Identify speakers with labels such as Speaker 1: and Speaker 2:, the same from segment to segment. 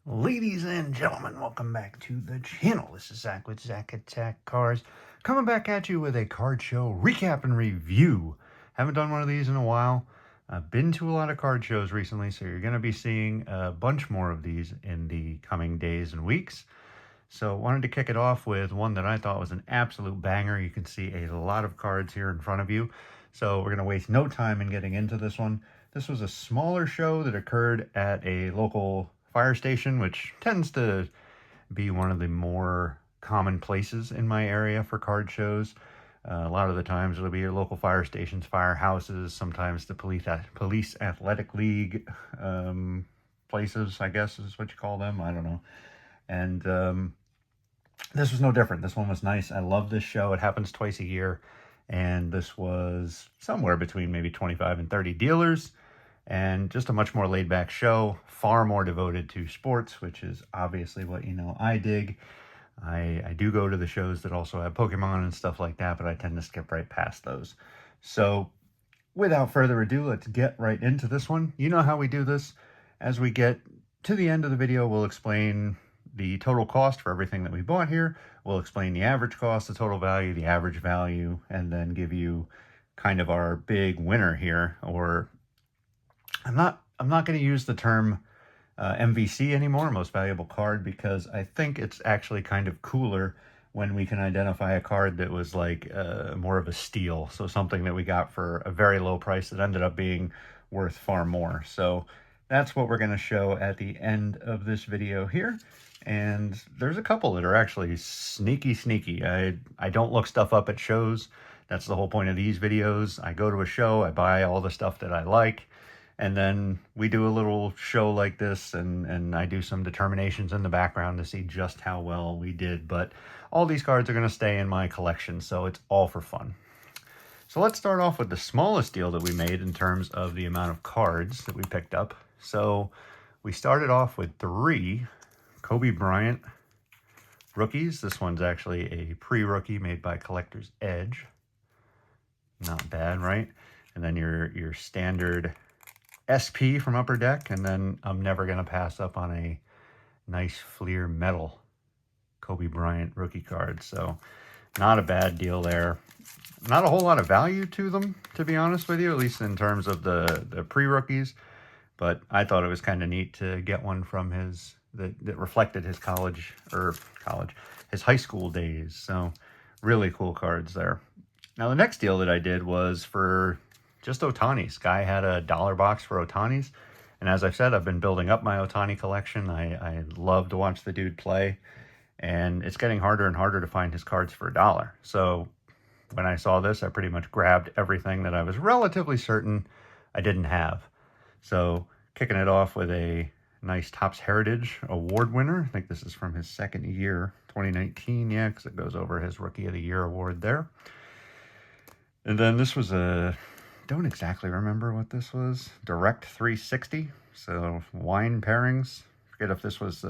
Speaker 1: Ladies and gentlemen, welcome back to the channel. This is Zach with Zach Attack Cars, coming back at you with a card show recap and review. Haven't done one of these in a while. I've been to a lot of card shows recently, so you're going to be seeing a bunch more of these in the coming days and weeks. So wanted to kick it off with one that I thought was an absolute banger. You can see a lot of cards here in front of you. So we're going to waste no time in getting into this one. This was a smaller show that occurred at a local fire station, which tends to be one of the more common places in my area for card shows. A lot of the times it'll be your local fire stations, firehouses, sometimes the police athletic league places, I guess is what you call them. I don't know. And this was no different. This one was nice. I love this show. It happens twice a year. And this was somewhere between maybe 25 and 30 dealers. And just a much more laid back show, far more devoted to sports, which is obviously what I dig. I do go to the shows that also have Pokemon and stuff like that, but I tend to skip right past those. So without further ado, let's get right into this one. You know how we do this. As we get to the end of the video, we'll explain the total cost for everything that we bought here. We'll explain the average cost, the total value, the average value, and then give you kind of our big winner here. Or I'm not going to use the term MVC anymore, most valuable card, because I think it's actually kind of cooler when we can identify a card that was like more of a steal. So something that we got for a very low price that ended up being worth far more. So that's what we're going to show at the end of this video here. And there's a couple that are actually sneaky. I don't look stuff up at shows. That's the whole point of these videos. I go to a show, I buy all the stuff that I like, and then we do a little show like this, and I do some determinations in the background to see just how well we did. But all these cards are going to stay in my collection, so it's all for fun. So let's start off with the smallest deal that we made in terms of the amount of cards that we picked up. So we started off with 3 Kobe Bryant rookies. This one's actually a pre-rookie made by Collector's Edge. Not bad, right? And then your standard SP from Upper Deck, and then I'm never going to pass up on a nice Fleer metal Kobe Bryant rookie card. So not a bad deal there. Not a whole lot of value to them, to be honest with you, at least in terms of the pre-rookies. But I thought it was kind of neat to get one from his that reflected his his high school days. So really cool cards there. Now the next deal that I did was for just Ohtanis. Guy had a $1 box for Ohtanis. And as I've said, I've been building up my Ohtani collection. I love to watch the dude play. And it's getting harder and harder to find his cards for $1. So when I saw this, I pretty much grabbed everything that I was relatively certain I didn't have. So kicking it off with a nice Topps Heritage Award winner. I think this is from his second year, 2019. Yeah, because it goes over his Rookie of the Year award there. And then this was don't exactly remember what this was. Direct 360. So wine pairings. Forget if this was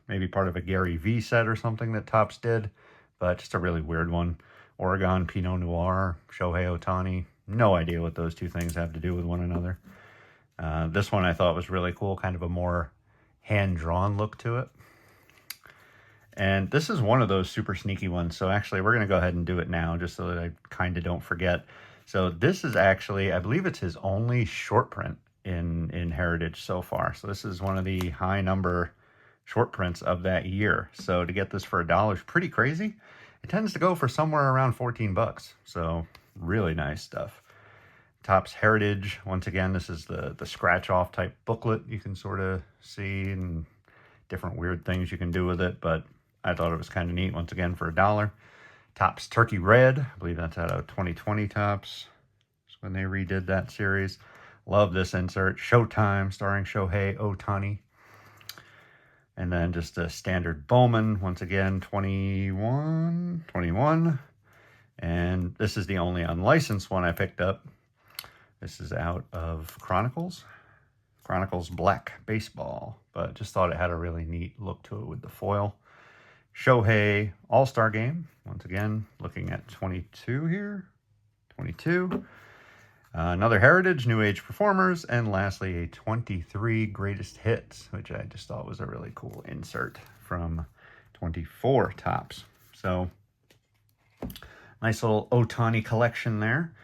Speaker 1: maybe part of a Gary V set or something that Topps did, but just a really weird one. Oregon Pinot Noir, Shohei Ohtani. No idea what those two things have to do with one another. This one I thought was really cool, kind of a more hand-drawn look to it. And this is one of those super sneaky ones. So actually, we're going to go ahead and do it now just so that I kind of don't forget. So this is actually, I believe it's his only short print in Heritage so far. So this is one of the high number short prints of that year. So to get this for $1 is pretty crazy. It tends to go for somewhere around 14 bucks. So really nice stuff. Topps Heritage, once again, this is the scratch off type booklet you can sort of see and different weird things you can do with it, but I thought it was kind of neat, once again, for $1. Topps Turkey Red, I believe that's out of 2020 Topps. That's when they redid that series. Love this insert. Showtime, starring Shohei Ohtani. And then just a standard Bowman, once again, 21. And this is the only unlicensed one I picked up. This is out of Chronicles Black Baseball, but just thought it had a really neat look to it with the foil. Shohei All-Star Game, once again, looking at 22 here. 22. Another Heritage, New Age Performers, and lastly a 23 Greatest Hits, which I just thought was a really cool insert from 24 Topps. So nice little Ohtani collection there.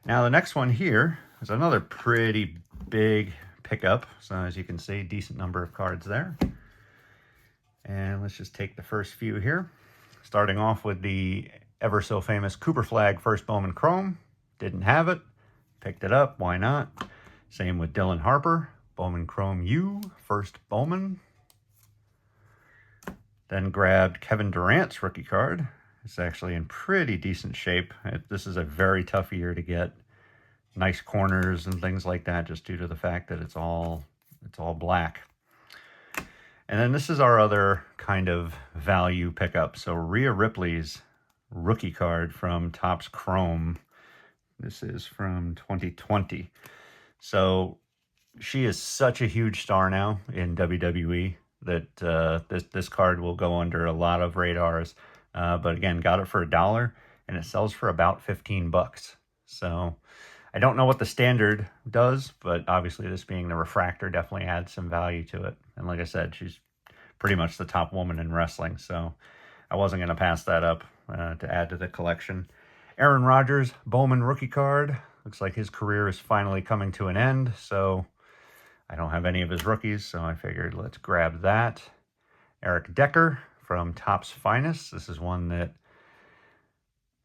Speaker 1: Now the next one here is another pretty big pickup. So as you can see, decent number of cards there. And let's just take the first few here. Starting off with the ever so famous Cooper Flagg First Bowman Chrome. Didn't have it. Picked it up. Why not? Same with Dylan Harper. Bowman Chrome U. First Bowman. Then grabbed Kevin Durant's rookie card. It's actually in pretty decent shape. This is a very tough year to get nice corners and things like that, just due to the fact that it's all black. And then this is our other kind of value pickup. So Rhea Ripley's rookie card from Topps Chrome. This is from 2020. So she is such a huge star now in WWE that this card will go under a lot of radars. But again, got it for $1 and it sells for about 15 bucks. So I don't know what the standard does, but obviously this being the refractor definitely adds some value to it. And like I said, she's pretty much the top woman in wrestling. So I wasn't going to pass that up to add to the collection. Aaron Rodgers, Bowman rookie card. Looks like his career is finally coming to an end. So I don't have any of his rookies, so I figured let's grab that. Eric Decker from Topps Finest. This is one that,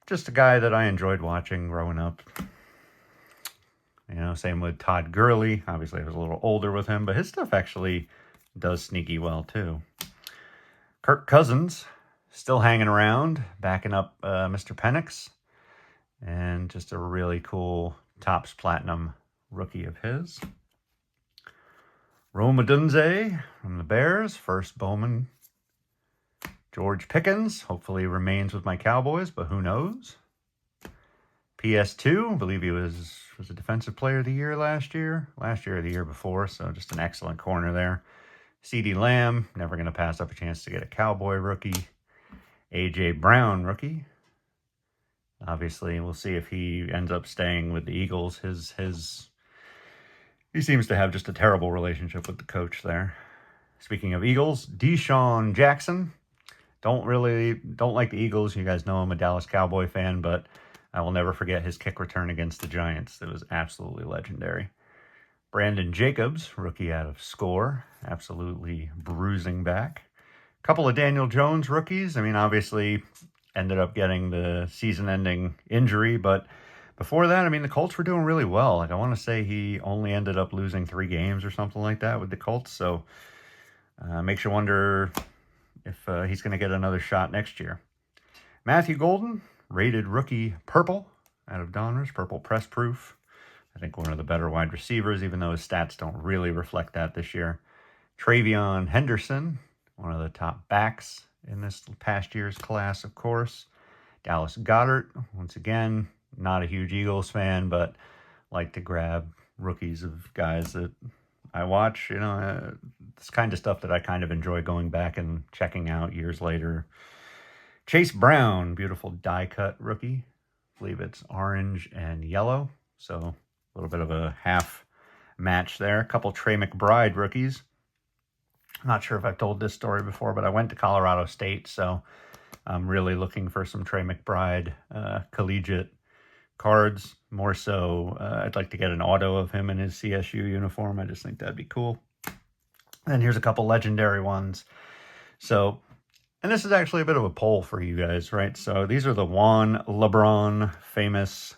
Speaker 1: just a guy that I enjoyed watching growing up. You know, same with Todd Gurley. Obviously, I was a little older with him, but his stuff actually does sneaky well, too. Kirk Cousins, still hanging around, backing up Mr. Penix. And just a really cool Topps Platinum rookie of his. Rome Odunze from the Bears, first Bowman. George Pickens, hopefully remains with my Cowboys, but who knows? PS2, I believe he was a Defensive Player of the Year last year or the year before, so just an excellent corner there. CeeDee Lamb, never going to pass up a chance to get a Cowboy rookie. A.J. Brown rookie. Obviously, we'll see if he ends up staying with the Eagles. He seems to have just a terrible relationship with the coach there. Speaking of Eagles, Deshaun Jackson. Don't like the Eagles. You guys know I'm a Dallas Cowboy fan, but I will never forget his kick return against the Giants. It was absolutely legendary. Brandon Jacobs, rookie out of Score. Absolutely bruising back. A couple of Daniel Jones rookies. I mean, obviously ended up getting the season-ending injury, but before that, I mean, the Colts were doing really well. Like, I want to say he only ended up losing 3 games or something like that with the Colts, so makes you wonder if he's going to get another shot next year. Matthew Golden, rated rookie purple out of Donruss, purple press proof. I think one of the better wide receivers, even though his stats don't really reflect that this year. Travion Henderson, one of the top backs in this past year's class, of course. Dallas Goedert, once again, not a huge Eagles fan, but like to grab rookies of guys that I watch. You know, this kind of stuff that I kind of enjoy going back and checking out years later. Chase Brown, beautiful die-cut rookie. I believe it's orange and yellow, so a little bit of a half match there. A couple Trey McBride rookies. I'm not sure if I've told this story before, but I went to Colorado State, so I'm really looking for some Trey McBride collegiate cards. More so, I'd like to get an auto of him in his CSU uniform. I just think that'd be cool. And here's a couple legendary ones. So, and this is actually a bit of a poll for you guys, right? So these are the Juan LeBron famous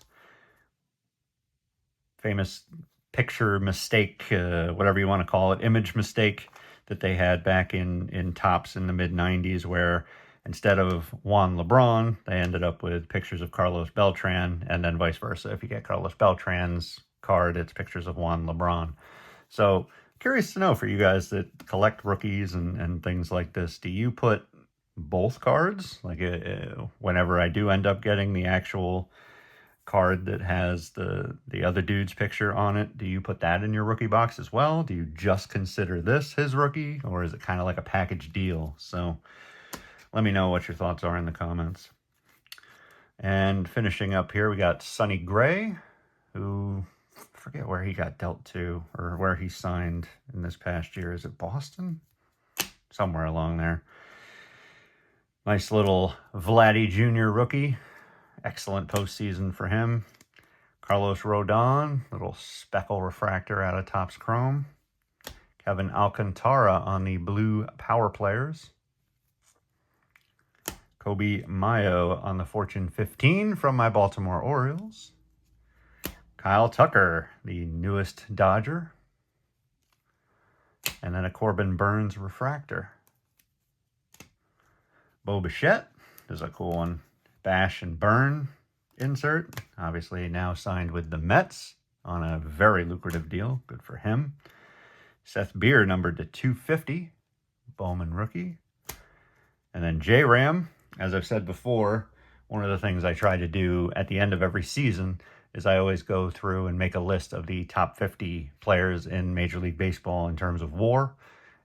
Speaker 1: picture mistake, whatever you want to call it, image mistake that they had back in Topps in the mid-90s, where instead of Juan LeBron, they ended up with pictures of Carlos Beltran, and then vice versa. If you get Carlos Beltran's card, it's pictures of Juan LeBron. So curious to know, for you guys that collect rookies and things like this, do you put both cards? Like whenever I do end up getting the actual card that has the other dude's picture on it, do you put that in your rookie box as well? Do you just consider this his rookie, or is it kind of like a package deal? So let me know what your thoughts are in the comments. And finishing up here, we got Sonny Gray, who, I forget where he got dealt to or where he signed in this past year. Is it Boston? Somewhere along there. Nice little Vladdy Jr. rookie. Excellent postseason for him. Carlos Rodon, little speckle refractor out of Topps Chrome. Kevin Alcantara on the blue power players. Kobe Mayo on the Fortune 15 from my Baltimore Orioles. Kyle Tucker, the newest Dodger. And then a Corbin Burns refractor. Bo Bichette is a cool one. Bash and Burn insert. Obviously now signed with the Mets on a very lucrative deal. Good for him. Seth Beer numbered to 250. Bowman rookie. And then J-Ram, as I've said before, one of the things I try to do at the end of every season is I always go through and make a list of the top 50 players in Major League Baseball in terms of WAR.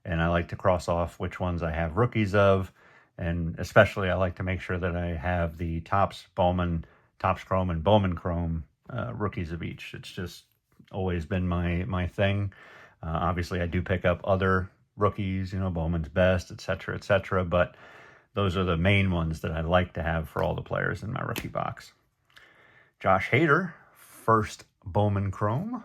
Speaker 1: And I like to cross off which ones I have rookies of. And especially I like to make sure that I have the Topps Bowman, Topps Chrome, and Bowman Chrome rookies of each. It's just always been my thing. Obviously, I do pick up other rookies, you know, Bowman's Best, etc., but those are the main ones that I like to have for all the players in my rookie box. Josh Hader, first Bowman Chrome.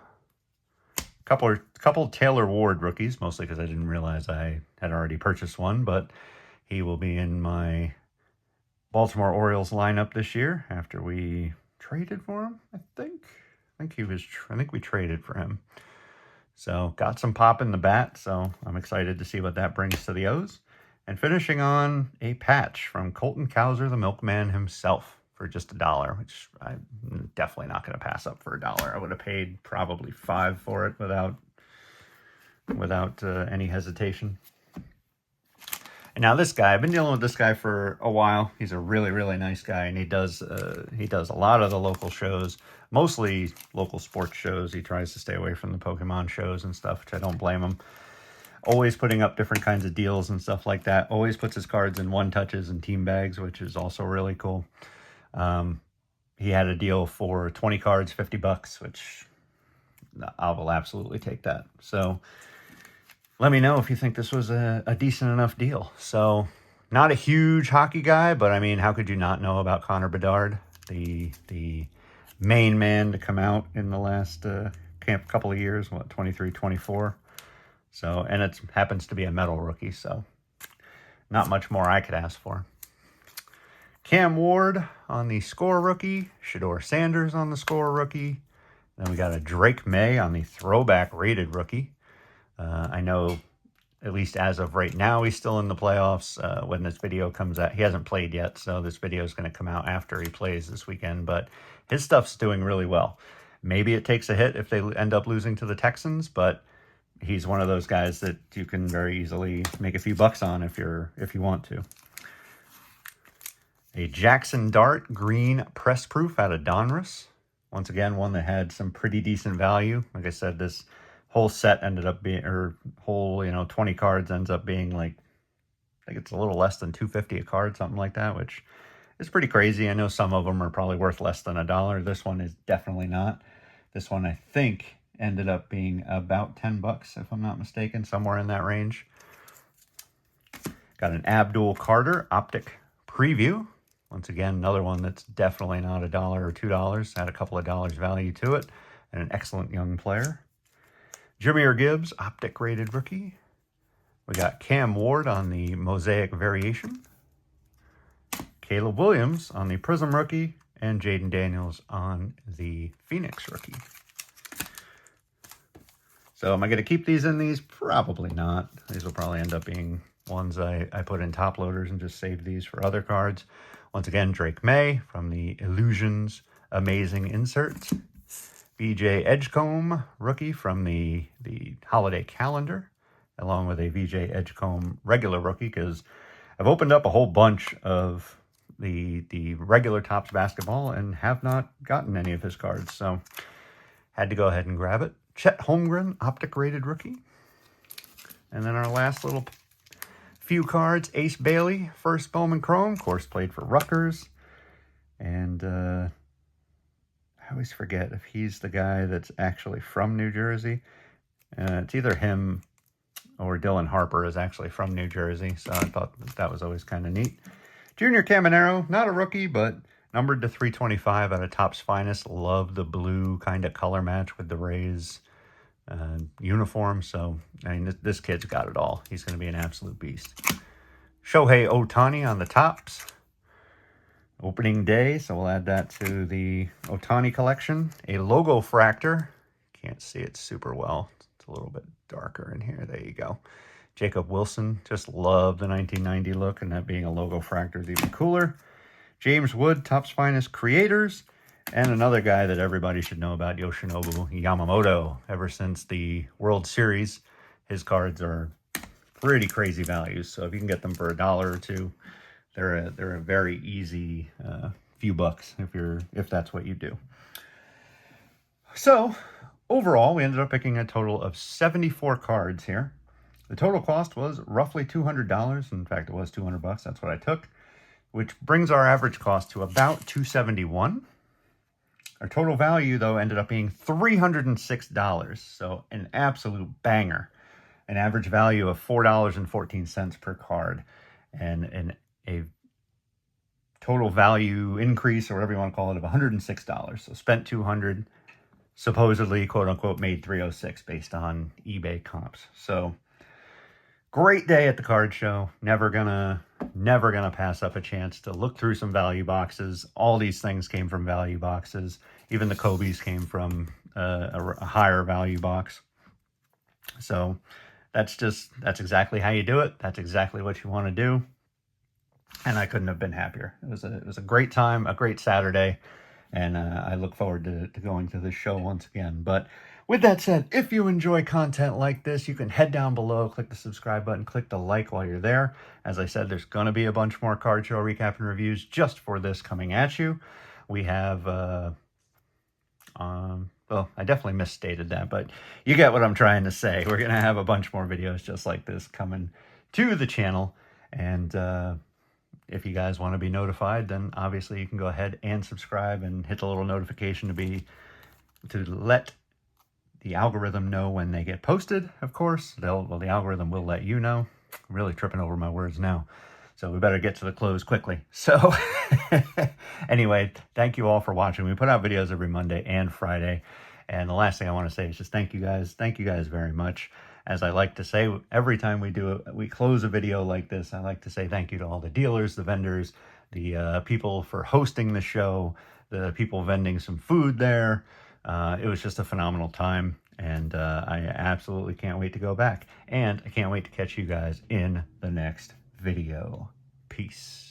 Speaker 1: Couple Taylor Ward rookies, mostly because I didn't realize I had already purchased one, but he will be in my Baltimore Orioles lineup this year after we traded for him, I think. I think we traded for him. So got some pop in the bat, so I'm excited to see what that brings to the O's. And finishing on a patch from Colton Cowser, the milkman himself, for just $1, which I'm definitely not going to pass up for $1. I would have paid probably $5 for it without any hesitation. And now this guy, I've been dealing with this guy for a while. He's a really, really nice guy, and he does a lot of the local shows, mostly local sports shows. He tries to stay away from the Pokemon shows and stuff, which I don't blame him. Always putting up different kinds of deals and stuff like that. Always puts his cards in one-touches and team bags, which is also really cool. He had a deal for 20 cards, $50, which I will absolutely take that. So let me know if you think this was a decent enough deal. So not a huge hockey guy, but I mean, how could you not know about Connor Bedard, the main man to come out in the last couple of years, 23, 24. So, and it happens to be a metal rookie, so not much more I could ask for. Cam Ward on the score rookie. Shedeur Sanders on the score rookie. Then we got a Drake Maye on the throwback rated rookie. I know, at least as of right now, he's still in the playoffs. When this video comes out, he hasn't played yet, so this video is going to come out after he plays this weekend. But his stuff's doing really well. Maybe it takes a hit if they end up losing to the Texans, but he's one of those guys that you can very easily make a few bucks on if you want to. A Jackson Dart green press proof out of Donruss. Once again, one that had some pretty decent value. Like I said, this whole set ended up being, or whole, 20 cards ends up being like, I think it's a little less than $2.50 a card, something like that, which is pretty crazy. I know some of them are probably worth less than $1. This one is definitely not. This one, I think, ended up being about $10, if I'm not mistaken, somewhere in that range. Got an Abdul Carter Optic Preview. Once again, another one that's definitely not $1 or $2. Had a couple of dollars value to it, and an excellent young player. Jahmyr Gibbs Optic Rated Rookie. We got Cam Ward on the Mosaic Variation. Caleb Williams on the Prism Rookie, and Jaden Daniels on the Phoenix Rookie. So am I going to keep these in these? Probably not. These will probably end up being ones I put in top loaders and just save these for other cards. Once again, Drake Maye from the Illusions Amazing Inserts. VJ Edgecombe rookie from the Holiday Calendar, along with a VJ Edgecombe regular rookie, because I've opened up a whole bunch of the regular Topps basketball and have not gotten any of his cards, so had to go ahead and grab it. Chet Holmgren Optic Rated Rookie. And then our last little few cards, Ace Bailey, first Bowman Chrome, of course played for Rutgers. And I always forget if he's the guy that's actually from New Jersey. It's either him or Dylan Harper is actually from New Jersey, so I thought that was always kind of neat. Junior Caminero, not a rookie, but numbered to 325 out of Topps Finest. Love the blue kind of color match with the Rays uniform. So, I mean, this kid's got it all. He's going to be an absolute beast. Shohei Ohtani on the Topps. Opening day, so we'll add that to the Ohtani collection. A logo fractor. Can't see it super well. It's a little bit darker in here. There you go. Jacob Wilson. Just love the 1990 look, and that being a logo fractor is even cooler. James Wood, Topps Finest Creators. And another guy that everybody should know about, Yoshinobu Yamamoto. Ever since the World Series, his cards are pretty crazy values. So if you can get them for $1 or $2, they're a very easy few bucks if that's what you do. So overall, we ended up picking a total of 74 cards here. The total cost was roughly $200. In fact, it was $200. That's what I took, which brings our average cost to about $271. Our total value, though, ended up being $306. So an absolute banger. An average value of $4.14 per card. And a total value increase, or whatever you want to call it, of $106. So spent $200, supposedly, quote unquote, made $306 based on eBay comps. So great day at the card show. Never gonna pass up a chance to look through some value boxes. All these things came from value boxes. Even the Kobe's came from a higher value box. So that's exactly how you do it. That's exactly what you want to do. And I couldn't have been happier. It was a great time, a great Saturday, and I look forward to going to this show once again. But with that said, if you enjoy content like this, you can head down below, click the subscribe button, click the like while you're there. As I said, there's going to be a bunch more card show recap and reviews just for this coming at you. We have, well, I definitely misstated that, but you get what I'm trying to say. We're going to have a bunch more videos just like this coming to the channel. And if you guys want to be notified, then obviously you can go ahead and subscribe and hit the little notification to let the algorithm know when they get posted, of course. The algorithm will let you know. I'm really tripping over my words now. So we better get to the close quickly. So anyway, thank you all for watching. We put out videos every Monday and Friday. And the last thing I want to say is just thank you guys. Thank you guys very much. As I like to say, every time we close a video like this, I like to say thank you to all the dealers, the vendors, the people for hosting the show, the people vending some food there. It was just a phenomenal time, and I absolutely can't wait to go back. And I can't wait to catch you guys in the next video. Peace.